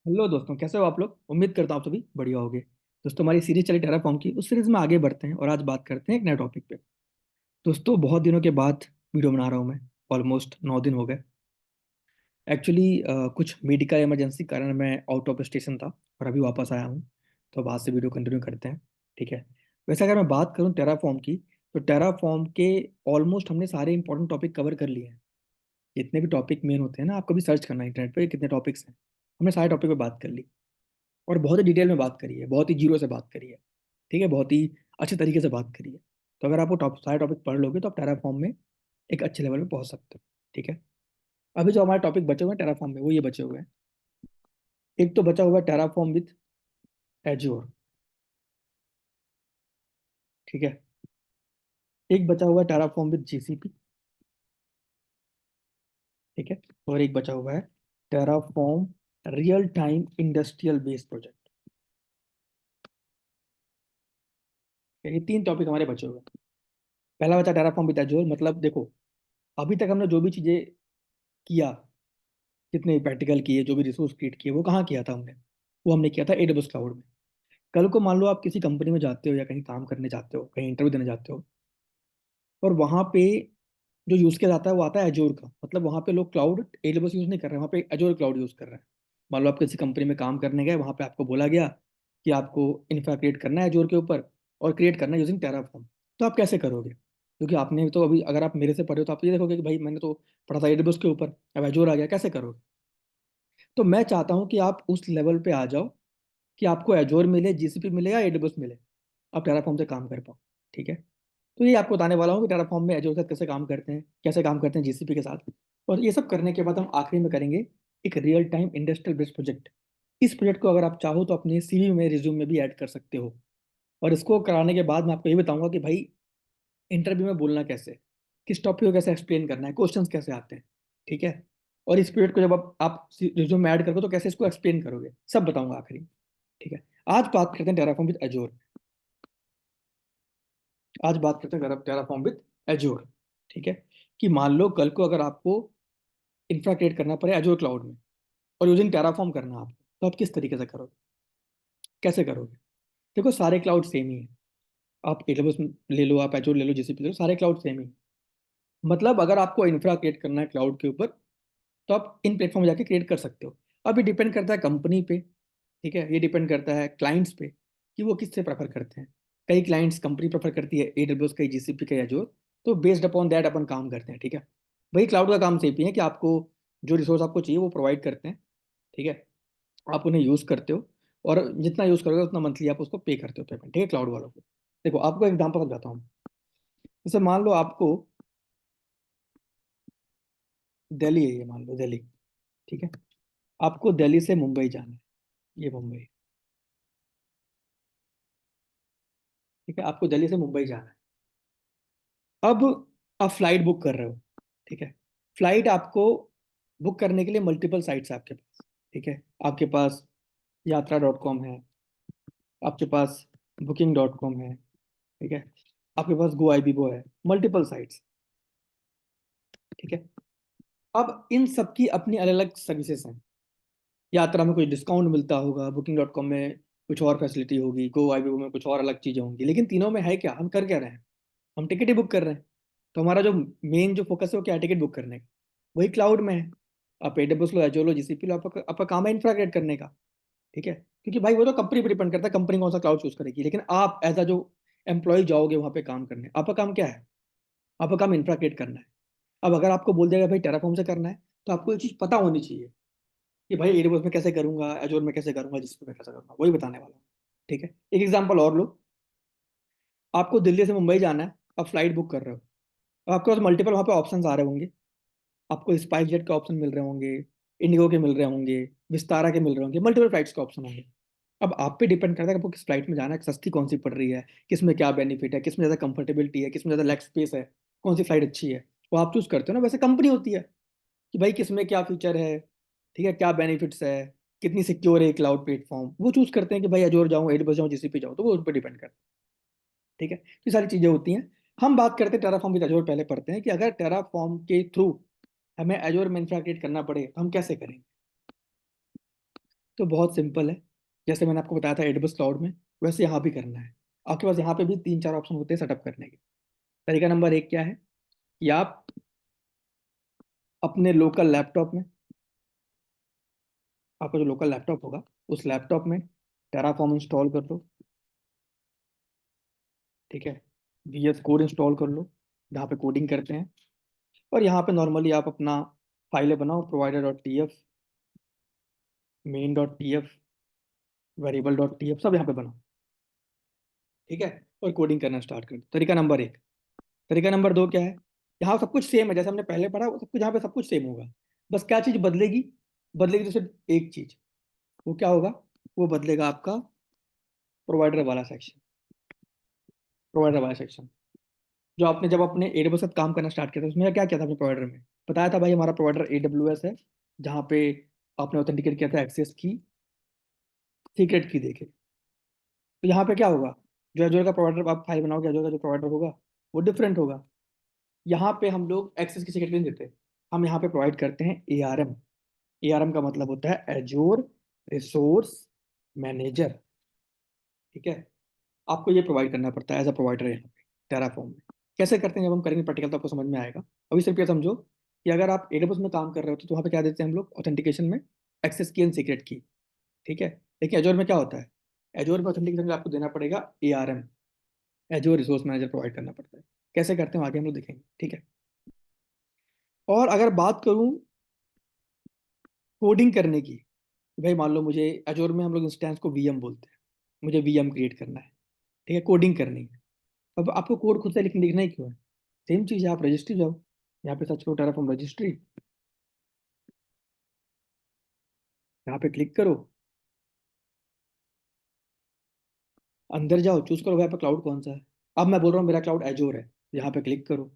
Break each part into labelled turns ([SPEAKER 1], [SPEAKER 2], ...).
[SPEAKER 1] Hello दोस्तों, कैसे हो आप लोग। उम्मीद करता हूँ आप सभी बढ़िया होगे। दोस्तों, हमारी सीरीज चली टेराफॉर्म की, उस सीरीज में आगे बढ़ते हैं और आज बात करते हैं एक नए टॉपिक पे। दोस्तों, बहुत दिनों के बाद वीडियो बना रहा हूँ मैं। ऑलमोस्ट 9 दिन हो गए। एक्चुअली कुछ मेडिकल इमरजेंसी कारण मैं आउट ऑफ स्टेशन था और अभी वापस आया हूँ। तो अब आज से वीडियो कंटिन्यू करते हैं। ठीक है। वैसे अगर मैं बात करूँ टेराफॉर्म की, तो टेराफॉर्म के ऑलमोस्ट हमने सारे इंपॉर्टेंट टॉपिक कवर कर लिए हैं। जितने भी टॉपिक मेन होते हैं ना, आपको भी सर्च करना है इंटरनेट पे कितने टॉपिक्स हैं। हमने सारे टॉपिक पे बात कर ली और बहुत ही डिटेल में बात करी है, बहुत ही जीरो से बात करी है। ठीक है, बहुत ही अच्छे तरीके से बात करी है। तो अगर आप वो सारे टॉपिक पढ़ लोगे तो आप टेराफॉर्म में एक अच्छे लेवल पे पहुंच सकते हो। ठीक है। अभी जो हमारे टॉपिक बचे हुए हैं टेराफॉर्म में, वो ये बचे हुए हैं। एक तो बचा हुआ है टेराफॉर्म विथ एज्योर। ठीक है। एक बचा हुआ है टेराफॉर्म विथ जीसीपी। ठीक है। और एक बचा हुआ है Terraform real time industrial based project. ये तीन टॉपिक हमारे बचे हुए हैं। पहला बचा टेराफॉर्म विथ एज्योर। मतलब देखो, अभी तक हमने जो भी चीजें किया, जितने प्रैक्टिकल किए, जो भी रिसोर्स क्रिएट किए, वो कहाँ किया था हमने। वो हमने किया था AWS क्लाउड में। कल को मान लो आप किसी कंपनी में जाते हो या कहीं काम करने जाते हो, कहीं इंटरव्यू देने जाते हो, और वहाँ पे जो यूज़ किया जाता है वो आता है एजोर का। मतलब वहाँ पे लोग क्लाउड AWS यूज़ नहीं कर रहे हैं, वहाँ पे एजोर क्लाउड यूज़ कर रहे हैं। मान लो आप किसी कंपनी में काम करने गए, वहाँ पे आपको बोला गया कि आपको इंफ्रा क्रिएट करना है एजोर के ऊपर, और क्रिएट करना है यूजिंग टेराफॉर्म। तो आप कैसे करोगे? क्योंकि आपने तो अभी, अगर आप मेरे से पढ़े हो तो आप ये देखोगे कि भाई मैंने तो पढ़ा था AWS के ऊपर, अब एजोर आ गया, कैसे करोगे? तो मैं चाहता हूँ कि आप उस लेवल पे आ जाओ कि आपको एजोर मिले, जीसीपी मिले या AWS मिले, आप टेराफॉर्म से काम कर पाओ। ठीक है। तो ये आपको बताने वाला हूँ कि टेराफॉर्म में एजोर के साथ कैसे काम करते हैं, कैसे काम करते हैं जीसीपी के साथ। और ये सब करने के बाद हम आखिरी में करेंगे एक real time industrial based project. इस प्रोजेक्ट को अगर आप चाहो तो अपने सीवी में, रिज्यूम में भी ऐड कर सकते हो। और इसको कराने के बाद मैं आपको ये बताऊंगा कि भाई इंटरव्यू में बोलना कैसे, किस टॉपिक को कैसे एक्सप्लेन करना है, क्वेश्चंस कैसे आते हैं। ठीक है। और इस प्रोजेक्ट को जब आप रिज्यूम में ऐड करोगे तो कैसे इसको एक्सप्लेन करोगे, सब बताऊंगा आखिरी में। ठीक है। आज बात करते हैं टेराफॉर्म विद एजोर। आज बात करते हैं टेराफॉर्म विद एजोर। ठीक है। कि मान लो कल को अगर आपको इंफ्रा क्रिएट करना पड़े एजोर क्लाउड में और यूजिंग टेराफॉर्म करना है आपको, तो आप किस तरीके से करोगे, कैसे करोगे? देखो, सारे क्लाउड सेम ही है। आप AWS ले लो, आप एजोर ले लो, जीसीपी ले लो, सारे क्लाउड सेम ही हैं। मतलब अगर आपको इंफ्रा क्रिएट करना है क्लाउड के ऊपर, तो आप इन प्लेटफॉर्म में जाके क्रिएट कर सकते हो। अब ये डिपेंड करता है कंपनी पे। ठीक है। ये डिपेंड करता है क्लाइंट्स पे कि वो किससे प्रेफर करते हैं। कई क्लाइंट्स कंपनी प्रेफर करती है AWS, कई जीसीपी, कई एजोर। तो बेस्ड अपॉन दैट अपन काम करते हैं। ठीक है। वही क्लाउड का काम सेम ही है कि आपको जो रिसोर्स आपको चाहिए वो प्रोवाइड करते हैं। ठीक है। आप उन्हें यूज़ करते हो, और जितना यूज़ करोगे उतना मंथली आप उसको पे करते हो पेमेंट। ठीक है, क्लाउड वालों को। देखो, आपको एग्जाम्पल समझाता हूँ। जैसे मान लो आपको दिल्ली है, ये मान लो दिल्ली। ठीक है। आपको दिल्ली से मुंबई जाना है, ये मुंबई। ठीक है। आपको दिल्ली से मुंबई जाना है। अब आप फ्लाइट बुक कर रहे हो। ठीक है। फ्लाइट आपको बुक करने के लिए मल्टीपल साइट्स है आपके पास। ठीक है। आपके पास यात्रा.com है, आपके पास booking.com है। ठीक है। आपके पास गो आईबीबो है, मल्टीपल साइट्स। ठीक है। अब इन सबकी अपनी अलग अलग सर्विसेज हैं। यात्रा में कुछ डिस्काउंट मिलता होगा, booking.com में कुछ और फैसिलिटी होगी, गो आईबीबो में कुछ और अलग चीजें होंगी, लेकिन तीनों में है क्या, हम कर क्या रहे हैं? हम टिकट ही बुक कर रहे हैं। तो हमारा जो मेन जो फोकस है वो क्या है? टिकट बुक करने का। वही क्लाउड में है। आप AWS लो, एजोर लो, जीसीपी लो, आपका काम है इंफ्रा क्रिएट करने का। ठीक है। क्योंकि भाई वो तो कंपनी पर डिपेंड करता है, कंपनी कौन सा क्लाउड चूज करेगी, लेकिन आप एज अ जो एम्प्लॉय जाओगे वहां पे काम करने, आपका काम क्या है? आपका काम इंफ्रा क्रिएट करना है। अब अगर आपको बोल दिया भाई टेराफॉर्म से करना है, तो आपको ये चीज पता होनी चाहिए कि भाई AWS में कैसे करूंगा, एजोर में कैसे करूंगा, जीसीपी में कैसे करूंगा, वही बताने वाला हूँ। ठीक है। एक एग्जांपल और लो। आपको दिल्ली से मुंबई जाना है, आप फ्लाइट बुक कर रहे हो। अब आपके पास मल्टीपल वहाँ पे ऑप्शन आ रहे होंगे। आपको स्पाइस जेट के ऑप्शन मिल रहे होंगे, इंडिगो के मिल रहे होंगे, विस्तारा के मिल रहे होंगे, मल्टीपल फ्लाइट्स के ऑप्शन होंगे। अब आप पे डिपेंड करता है कि आपको किस फ्लाइट में जाना है, सस्ती कौन सी पड़ रही है, किस में क्या बेनिफिट है, किस में ज़्यादा कंफर्टेबिलिटी है, किस में ज़्यादा लेग स्पेस है, कौन सी फ्लाइट अच्छी है। वो आप चूज करते हो ना। वैसे कंपनी होती है कि भाई किस में क्या फीचर है, ठीक है, क्या बेनिफिट्स है, कितनी सिक्योर है क्लाउड प्लेटफॉर्म, वो चूज करते हैं कि भाई एजोर जाऊँ, AWS जाऊँ, जीसीपी जाऊँ, तो वो उन पर डिपेंड करता है। ठीक है। ये सारी चीजें होती हैं। हम बात करते हैं टेराफॉर्म विद एजोर, पहले पढ़ते हैं कि अगर टेराफॉर्म के थ्रू हमें एजोर में इंफ्रा क्रिएट करना पड़े तो हम कैसे करेंगे। तो बहुत सिंपल है, जैसे मैंने आपको बताया था एडबस क्लाउड में, वैसे यहाँ भी करना है। आपके पास यहाँ पे भी तीन चार ऑप्शन होते हैं सेटअप करने के। तरीका नंबर एक क्या है कि आप अपने लोकल लैपटॉप में, आपका जो लोकल लैपटॉप होगा उस लैपटॉप में टेराफॉर्म इंस्टॉल कर लो। ठीक है, VS कोड इंस्टॉल कर लो, जहाँ पे कोडिंग करते हैं। और यहाँ पे नॉर्मली आप अपना फाइलें बनाओ, provider.tf, main.tf, variable.tf, सब यहाँ पे बनाओ। ठीक है, और कोडिंग करना स्टार्ट कर दो। तरीका नंबर एक। तरीका नंबर दो क्या है, यहाँ सब कुछ सेम है जैसे हमने पहले पढ़ा, वो सब कुछ यहाँ पे सब कुछ सेम होगा। बस क्या चीज़ बदलेगी, बदलेगी तो सिर्फ एक चीज़। वो क्या होगा, वो बदलेगा आपका प्रोवाइडर वाला सेक्शन। प्रोवाइडर वाला सेक्शन जो आपने जब अपने AWS के साथ काम करना स्टार्ट किया था, उसमें क्या किया था अपने प्रोवाइडर में, बताया था भाई हमारा प्रोवाइडर AWS है, जहाँ पे आपने ऑथेंटिकेट किया था एक्सेस की, सीक्रेट की देके। तो यहाँ पे क्या होगा, जो एजोर का प्रोवाइडर आप फाइल बनाओगे, एजोर का जो प्रोवाइडर होगा वो डिफरेंट होगा। यहाँ पे हम लोग एक्सेस की सीक्रेट नहीं देते, हम यहाँ पे प्रोवाइड करते हैं ARM। ARM का मतलब होता है एजोर रिसोर्स मैनेजर। ठीक है, आपको ये प्रोवाइड करना पड़ता है एज अ प्रोवाइडर यहाँ पे टेराफॉर्म में। कैसे करते हैं, जब हम करेंगे प्रैक्टिकल तो आपको समझ में आएगा। अभी सिर्फ ये समझो कि अगर आप AWS में काम कर रहे हो तो वहाँ पे क्या देते हैं हम लोग ऑथेंटिकेशन में, एक्सेस की एंड सीक्रेट की। ठीक है, लेकिन एजोर में क्या होता है, एजोर में ऑथेंटिकेशन में आपको देना पड़ेगा ARM, एजोर रिसोर्स मैनेजर प्रोवाइड करना पड़ता है। कैसे करते हैं आगे हम लोग देखेंगे। ठीक है, और अगर बात करूँ कोडिंग करने की, भाई मान लो मुझे एजोर में हम लोग इंस्टेंस को VM बोलते हैं, मुझे VM क्रिएट करना है। ठीक है, कोडिंग करनी है। अब आपको कोड खुद से लिखना ही क्यों है, सेम चीज़ है, आप रजिस्ट्री जाओ, यहाँ पे सर्च करो टेराफॉर्म रजिस्ट्री, यहाँ पे क्लिक करो, अंदर जाओ, चूज करो यहाँ पे क्लाउड कौन सा है। अब मैं बोल रहा हूँ मेरा क्लाउड एजोर है, तो यहाँ पे क्लिक करो,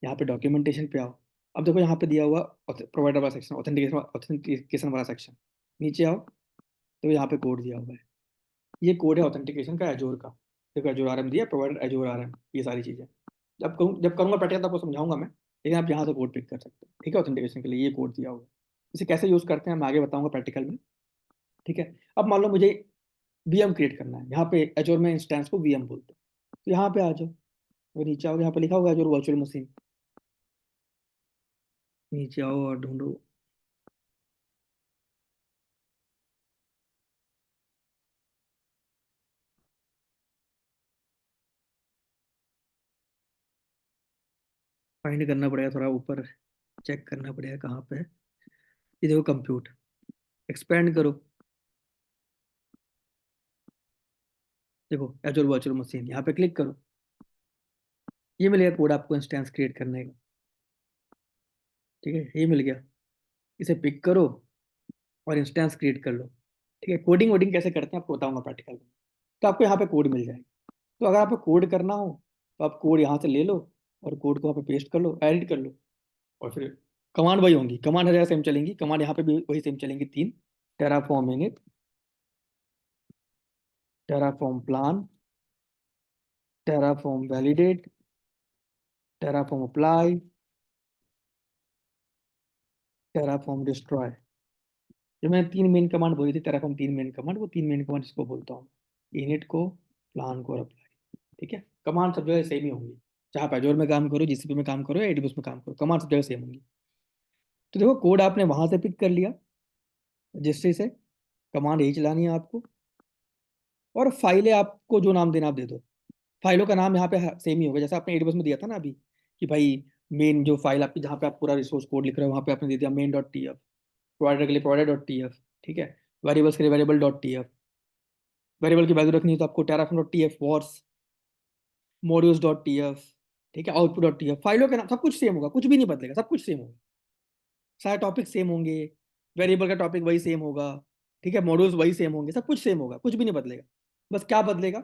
[SPEAKER 1] यहाँ पे डॉक्यूमेंटेशन पे आओ। अब देखो यहाँ पे दिया हुआ प्रोवाइडर वाला सेक्शन, ऑथेंटिकेशन वाला सेक्शन, नीचे आओ तो यहाँ पे कोड दिया हुआ है। ये कोड है ऑथेंटिकेशन का एजोर का। देखो एजोर RM दिया, प्रोवाइडर एजोर RM, ये सारी चीज़ें। जब करूँगा प्रैक्टिकल तो आपको समझाऊंगा मैं, लेकिन आप यहाँ से कोड पिक कर सकते हो। ठीक है, ऑथेंटिकेशन के लिए ये कोड दिया हुआ है। इसे कैसे यूज़ करते हैं मैं आगे बताऊंगा प्रैक्टिकल में। ठीक है, अब मान लो मुझे VM क्रिएट करना है, यहाँ पे एजोर में इंस्टेंस को VM बोलते हैं। तो यहाँ पे आ जाओ, वो नीचे आओ, यहाँ पे लिखा होगा एजोर वर्चुअल मशीन, नीचे आओ और ढूंढो। फाइंड करना पड़ेगा थोड़ा ऊपर, चेक करना पड़ेगा कहाँ पे है। ये देखो कंप्यूट, एक्सपेंड करो, देखो एजोर वर्चुअल मशीन, यहाँ पे क्लिक करो, ये मिलेगा कोड आपको इंस्टेंस क्रिएट करने का। ठीक है, ये मिल गया, इसे पिक करो और इंस्टेंस क्रिएट कर लो। ठीक है, कोडिंग वोडिंग कैसे करते हैं आपको बताऊंगा प्रैक्टिकल में। तो आपको यहाँ पे कोड मिल जाएगा। तो अगर आपको कोड करना हो तो आप कोड यहाँ से ले लो और कोड को वहाँ पे पेस्ट कर लो, एडिट कर लो, और फिर कमांड वही होंगी, कमांड हर जगह सेम चलेंगी, कमांड यहाँ पे भी वही सेम चलेंगी तीन, Terraform init, Terraform plan, Terraform validate, Terraform apply, Terraform destroy. जो मैंने तीन मेन कमांड बोली थी, टेराफॉर्म तीन मेन कमांड, वो तीन मेन कमांड इसको बोलता हूँ, इनिट को, प्लान को और अप्लाई। ठीक है, कमांड सब जगह सेम ही होंगी, चाहे आप एजोर में काम करो, GCP में काम करो या AWS में काम करो, कमांड सब जगह सेम होंगी। तो देखो कोड आपने वहां से पिक कर लिया रजिस्ट्री से, कमांड यही चलानी है आपको, और फाइलें आपको जो नाम देना आप दे दो। फाइलों का नाम यहाँ पे सेम ही होगा, जैसे आपने AWS में दिया था ना अभी, कि भाई मेन जो फाइल आपकी जहाँ पे आप पूरा रिसोर्स कोड लिख रहे हो, वहाँ पे आपने दे दिया main.tf, प्रोवाइडर के लिए provider.tf। ठीक है, वेरिएबल्स के लिए variable.tf, वेरिएबल की वैल्यू रखनी है तो आपको terraform.tf wars, modules.tf। ठीक है, output.tf, फाइलों के नाम सब कुछ सेम होगा, कुछ भी नहीं बदलेगा, सब कुछ सेम होगा, सारे टॉपिक सेम होंगे, वेरिएबल का टॉपिक वही सेम होगा। ठीक है, मॉड्यूल्स वही सेम होंगे, सब कुछ सेम होगा, कुछ भी नहीं बदलेगा। बस क्या बदलेगा,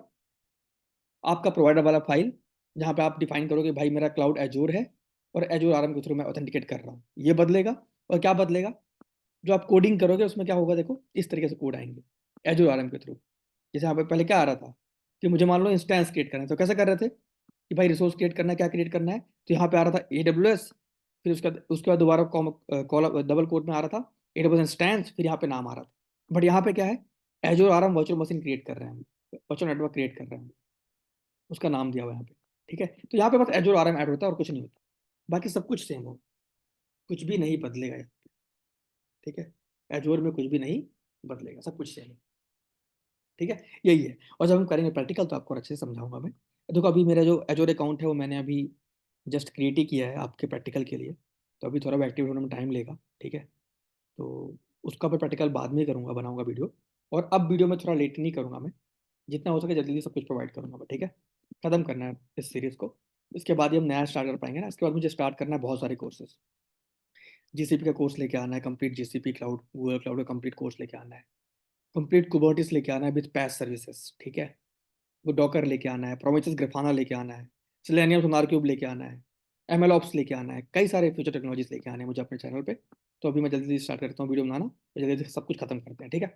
[SPEAKER 1] आपका प्रोवाइडर वाला फाइल, जहाँ पे आप डिफाइन करोगे भाई मेरा क्लाउड एजोर है और एजोर RM के थ्रू मैं ऑथेंटिकेट कर रहा हूँ, ये बदलेगा। और क्या बदलेगा, जो आप कोडिंग करोगे उसमें क्या होगा, देखो इस तरीके से कोड आएंगे एजोर RM के थ्रू। जैसे यहाँ पे पहले क्या आ रहा था कि मुझे मान लो इंस्टेंस क्रिएट करना है, तो कैसे कर रहे थे कि भाई रिसोर्स क्रिएट करना है, क्या क्रिएट करना है, तो यहाँ पे आ रहा था AWS, फिर उसके बाद दोबारा कॉल डबल कोड में आ रहा था AWS इंस्टेंस, फिर यहाँ पे नाम आ रहा था बट यहाँ पे क्या है, एजोर आरएम वर्चुअल मशीन क्रिएट कर रहे हैं हम, वर्चुअल नेटवर्क क्रिएट कर रहे हैं हम, उसका नाम दिया हुआ है यहाँ पे। ठीक है, तो यहाँ पे बस एजोर आरएम ऐड होता है और कुछ नहीं होता, बाकी सब कुछ सेम हो, कुछ भी नहीं बदलेगा यहाँ पे। ठीक है, एजोर में कुछ भी नहीं बदलेगा, सब कुछ सेम है। ठीक है, यही है। और जब हम करेंगे प्रैक्टिकल तो आपको अच्छे से समझाऊंगा मैं। देखो अभी मेरा जो एजोर अकाउंट है वो मैंने अभी जस्ट क्रिएट ही किया है आपके प्रैक्टिकल के लिए, तो अभी थोड़ा एक्टिव होने में टाइम लेगा। ठीक है, तो उसका मैं प्रैक्टिकल बाद में करूंगा, बनाऊंगा वीडियो। और अब वीडियो में थोड़ा लेट नहीं करूंगा मैं, जितना हो सके जल्दी जल्दी सब कुछ प्रोवाइड करूंगा मैं। ठीक है, खत्म करना है इस सीरीज को, इसके बाद ही हम नया स्टार्ट कर पाएंगे ना। इसके बाद मुझे स्टार्ट करना है बहुत सारे कोर्सेज, जीसीपी का कोर्स लेके आना है, complete GCP cloud, Google cloud का कंप्लीट कोर्स लेके आना है, कंप्लीट कुबरटिस लेके आना है विद पैच सर्विसेज। ठीक है, वो डॉकर लेके आना है, प्रोमेथियस ग्राफाना लेके आना है, सेलेनियम सोनार क्यूब लेके आना है, एमएल ऑप्स लेके आना है, कई सारे फ्यूचर टेक्नोलॉजीज लेके आने हैं मुझे अपने चैनल पे। तो अभी मैं जल्दी जल्दी स्टार्ट करता हूँ वीडियो बनाना, तो जल्दी जल्दी सब कुछ खत्म करते हैं। ठीक है,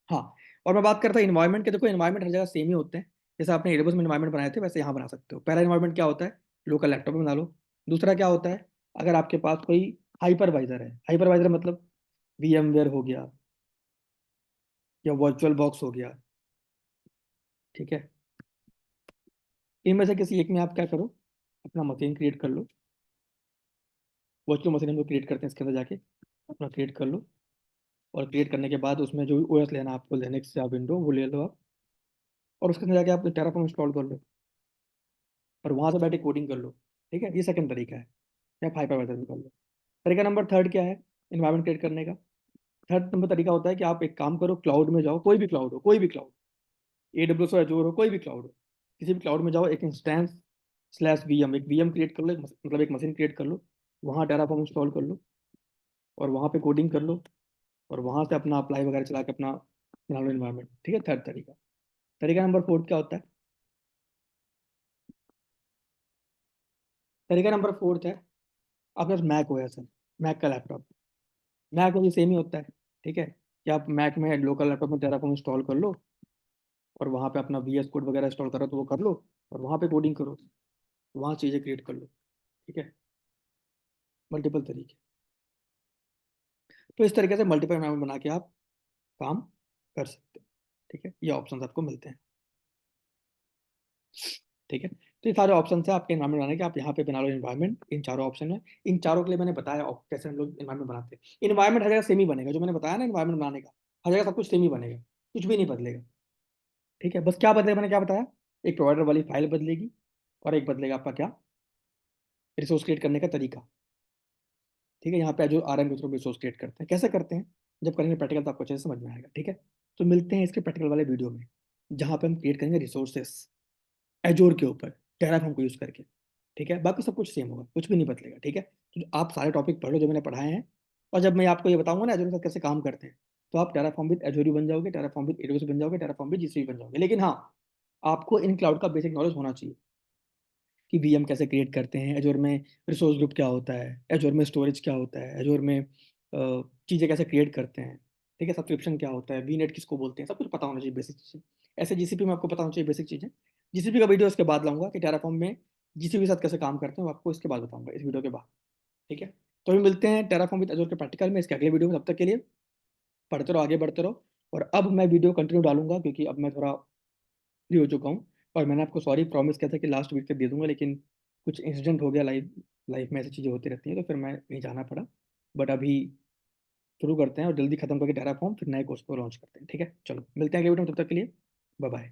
[SPEAKER 1] हाँ। और मैं बात करता हूँ इन्वायरमेंट के, देखो इन्वायरमेंट हर जगह सेम ही होते हैं। जैसे आपने एडब्ल्यूएस में इन्वायरमेंट बनाए थे वैसे यहाँ बना सकते हो। पहला इन्वायरमेंट क्या होता है, लोकल लैपटॉप में बना लो। दूसरा क्या होता है, अगर आपके पास कोई हाइपरवाइजर है, हाइपरवाइजर मतलब VMware हो गया या वर्चुअल बॉक्स हो गया। ठीक है, इनमें से किसी एक में आप क्या करो, अपना मशीन क्रिएट कर लो। वर्चुअल मशीन हम लोग क्रिएट करते हैं, इसके अंदर जाके अपना क्रिएट कर लो। और क्रिएट करने के बाद उसमें जो ओएस लेना है आपको, लिनक्स या विंडो, वो ले लो आप। और उसके अंदर जाके आप टेराफॉर्म इंस्टॉल कर लो और वहां से बैठे कोडिंग कर लो। ठीक है, ये सेकंड तरीका है, या आप हाइपरवाइजर में कर लो। तरीका नंबर थर्ड क्या है, इन्वायरमेंट क्रिएट करने का। थर्ड नंबर तरीका होता है कि आप एक काम करो, क्लाउड में जाओ, कोई भी क्लाउड हो, कोई भी क्लाउड, AWS हो, एजोर हो, कोई भी क्लाउड हो, किसी भी क्लाउड में जाओ, एक इंस्टेंस स्लैश VM, एक VM क्रिएट कर लो, मतलब एक मशीन क्रिएट कर लो, वहाँ टेराफॉर्म इंस्टॉल कर लो और वहाँ पे कोडिंग कर लो और वहाँ से अपना अप्लाई वगैरह चला के अपना बना लो इन्वायरमेंट। ठीक है, थर्ड तरीका। तरीका नंबर फोर्थ क्या होता है, तरीका नंबर फोर्थ है, आपके पास मैक OS है, मैक का लैपटॉप, मैक भी सेम ही होता है। ठीक है, कि आप मैक में लोकल लैपटॉप में टेराफॉर्म इंस्टॉल कर लो और वहाँ पे अपना VS कोड वगैरह इंस्टॉल करो तो वो कर लो और वहाँ पे कोडिंग करो, वहाँ चीज़ें क्रिएट कर लो। ठीक है, मल्टीपल तरीके। तो इस तरीके से मल्टीपल एनवायरनमेंट बना के आप काम कर सकते हो। ठीक है, ये ऑप्शन आपको मिलते हैं। ठीक है, तो ये सारे ऑप्शन है आपके एनवायरनमेंट बनाने के, आप यहाँ पे बना लो इन्वायरमेंट इन चारों ऑप्शन में। इन चारों के लिए मैंने बताया कैसे हम लोग इन्वायरमेंट बनाते हैं। इन्वायरमेंट हर जगह सेम ही बनेगा, जो मैंने बताया ना इन्वायरमेंट बनाने का, हर जगह सब कुछ सेम ही बनेगा, कुछ भी नहीं बदलेगा। ठीक है, बस क्या बदलेगा, मैंने क्या बताया, एक प्रोवाइडर वाली फाइल बदलेगी और एक बदलेगा आपका क्या, रिसोर्स क्रिएट करने का तरीका। ठीक है, यहाँ पे जो RM के थ्रू रिसोर्स क्रिएट करते हैं, कैसे करते हैं, जब करेंगे प्रैक्टिकल तो आपको अच्छे से समझ में आएगा। ठीक है, तो मिलते हैं इसके प्रैक्टिकल वाले वीडियो में, जहाँ पे हम क्रिएट करेंगे रिसोर्सेस एजोर के ऊपर टेराफॉर्म को यूज करके। ठीक है, बाकी सब कुछ सेम होगा, कुछ भी नहीं बदलेगा। ठीक है, तो आप सारे टॉपिक पढ़ लो जो मैंने पढ़ाए हैं, और जब मैं आपको ये बताऊंगा ना एजोर के साथ कैसे काम करते हैं, तो आप टेराफॉर्म विद एजोर बन जाओगे, टेराफॉर्म विद AWS बन जाओगे, टेराफॉर्म विद GCP बन जाओगे। लेकिन हाँ, आपको इन क्लाउड का बेसिक नॉलेज होना चाहिए कि VM कैसे क्रिएट करते हैं, एजोर में रिसोर्स ग्रुप क्या होता है, एजोर में स्टोरेज क्या होता है, एजोर में चीज़ें कैसे क्रिएट करते हैं। ठीक है, सब्सक्रिप्शन क्या होता है, VNet किसको बोलते हैं, सब कुछ पता होना चाहिए बेसिक चीज़ें। ऐसे GCP में आपको पता होना चाहिए बेसिक चीज़ें। GCP का वीडियो इसके बाद लाऊंगा कि टेराफॉर्म में GCP के साथ कैसे काम करते हैं, वो आपको इसके बाद बताऊंगा, इस वीडियो के बाद। ठीक है, तो अभी मिलते हैं टेराफॉर्म विद एजोर के प्रैक्टिकल में, इसके अगले वीडियो में। तब तक के लिए पढ़ते रहो, आगे बढ़ते रहो। और अब मैं वीडियो कंटिन्यू डालूंगा क्योंकि अब मैं थोड़ा फ्री हो चुका हूँ। और मैंने आपको सॉरी प्रॉमिस किया था कि लास्ट वीक तक दे दूंगा, लेकिन कुछ इंसिडेंट हो गया, लाइफ लाइफ में ऐसी चीज़ें होती रहती हैं, तो फिर मैं नहीं जाना पड़ा। बट अभी शुरू करते हैं और जल्दी खत्म करके टेराफॉर्म, फिर नए कोर्स को लॉन्च करते हैं। ठीक है, चलो मिलते हैं अगले वीडियो में, तब तक के लिए बाय बाय।